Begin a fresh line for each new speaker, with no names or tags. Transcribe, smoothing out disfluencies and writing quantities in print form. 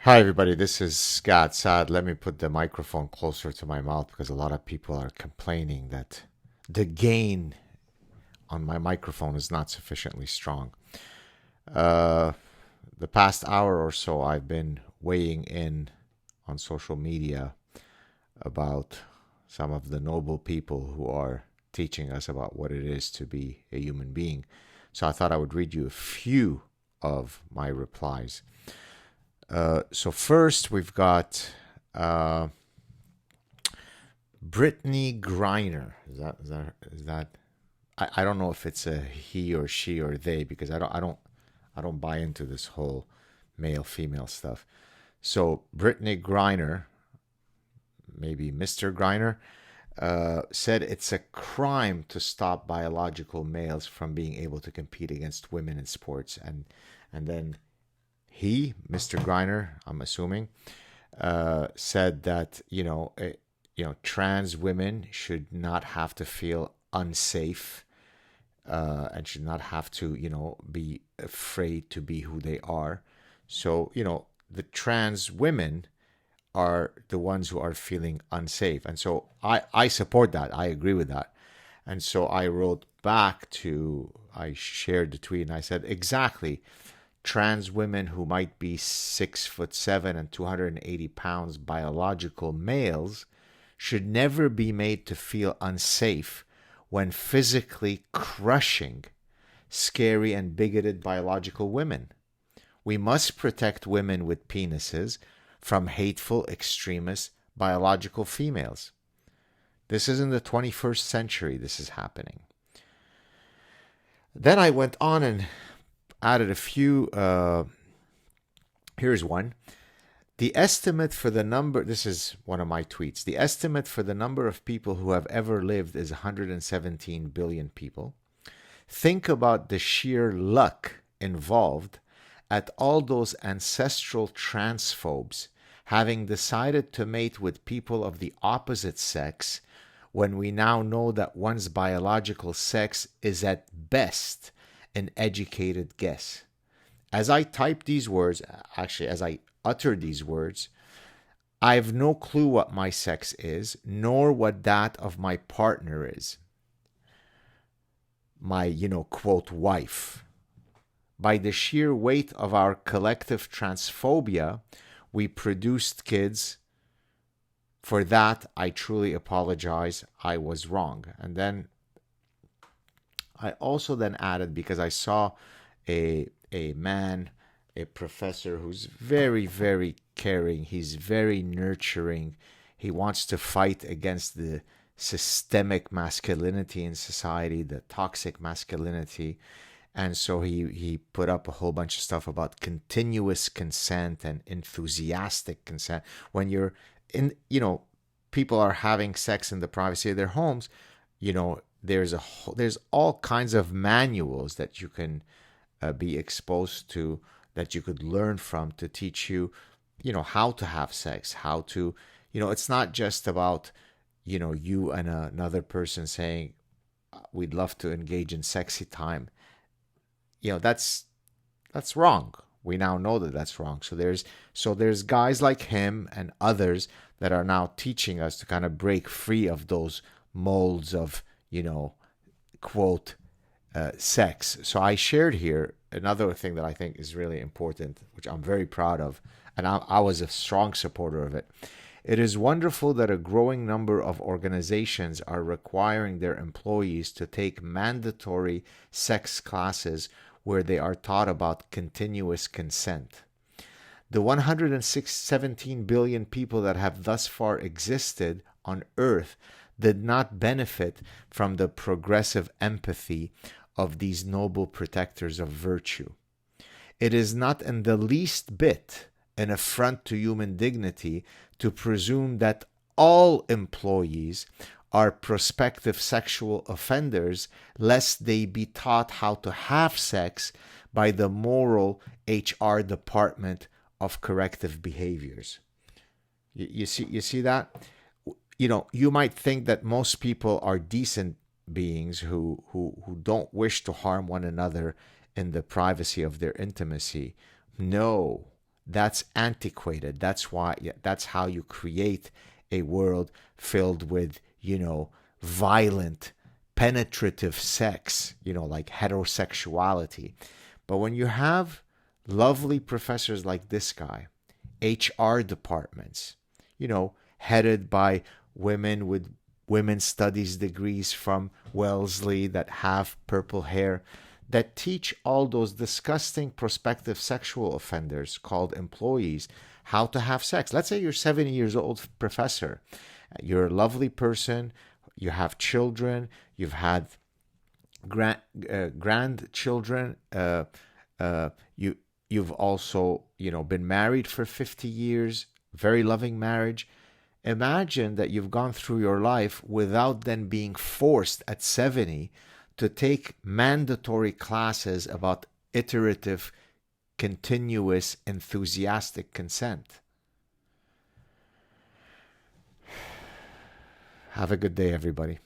Hi, everybody. This is Saad. Let me put the microphone closer to my mouth because a lot of people are complaining that the gain on my microphone is not sufficiently strong. Uh, the past hour or so, I've been weighing in on social media about some of the noble people who are teaching us about what it is to be a human being. So I thought I would read you a few of my replies. So first, we've got uh, Brittany Griner. Is that? I don't know if it's a he or she or they because I don't buy into this whole male female stuff. So Brittany Griner, maybe Mr. Griner, said it's a crime to stop biological males from being able to compete against women in sports, and then he, Mr. Griner, I'm assuming, said that trans women should not have to feel unsafe and should not have to be afraid to be who they are. So the trans women are the ones who are feeling unsafe, and so I support that. I agree with that. And so I wrote back I shared the tweet and I said, exactly. Trans women who might be 6'7" and 280 pounds biological males should never be made to feel unsafe when physically crushing scary and bigoted biological women. We must protect women with penises from hateful extremist biological females. This is in the 21st century. This is happening. Then I went on and added a few. Here's one. The estimate for the number, this is one of my tweets. The estimate for the number of people who have ever lived is 117 billion people. Think about the sheer luck involved at all those ancestral transphobes having decided to mate with people of the opposite sex when we now know that one's biological sex is at best an educated guess. As I type these words, actually, as I utter these words, I have no clue what my sex is, nor what that of my partner is. My, quote, wife. By the sheer weight of our collective transphobia, we produced kids. For that, I truly apologize. I was wrong. And then I also then added, because I saw a man, a professor who's very, very caring. He's very nurturing. He wants to fight against the systemic masculinity in society, the toxic masculinity. And so he put up a whole bunch of stuff about continuous consent and enthusiastic consent. When you're in, people are having sex in the privacy of their homes, there's all kinds of manuals that you can be exposed to, that you could learn from, to teach you, how to have sex, how to, it's not just about, you and another person saying, we'd love to engage in sexy time. That's wrong. We now know that that's wrong. So there's guys like him and others that are now teaching us to kind of break free of those molds of, quote, sex. So I shared here another thing that I think is really important, which I'm very proud of, and I was a strong supporter of it. It is wonderful that a growing number of organizations are requiring their employees to take mandatory sex classes where they are taught about continuous consent. The 117 billion people that have thus far existed on Earth did not benefit from the progressive empathy of these noble protectors of virtue. It is not in the least bit an affront to human dignity to presume that all employees are prospective sexual offenders, lest they be taught how to have sex by the moral HR department of corrective behaviors. You see that? You might think that most people are decent beings who don't wish to harm one another in the privacy of their intimacy. No, That's antiquated. That's how you create a world filled with, violent, penetrative sex, like heterosexuality. But when you have lovely professors like this guy, HR departments, headed by women with women's studies degrees from Wellesley that have purple hair, that teach all those disgusting prospective sexual offenders called employees how to have sex. Let's say you're 70 years old professor. You're a lovely person. You have children. You've had grandchildren. You've also been married for 50 years. Very loving marriage. Imagine that you've gone through your life without then being forced at 70 to take mandatory classes about iterative, continuous, enthusiastic consent. Have a good day, everybody.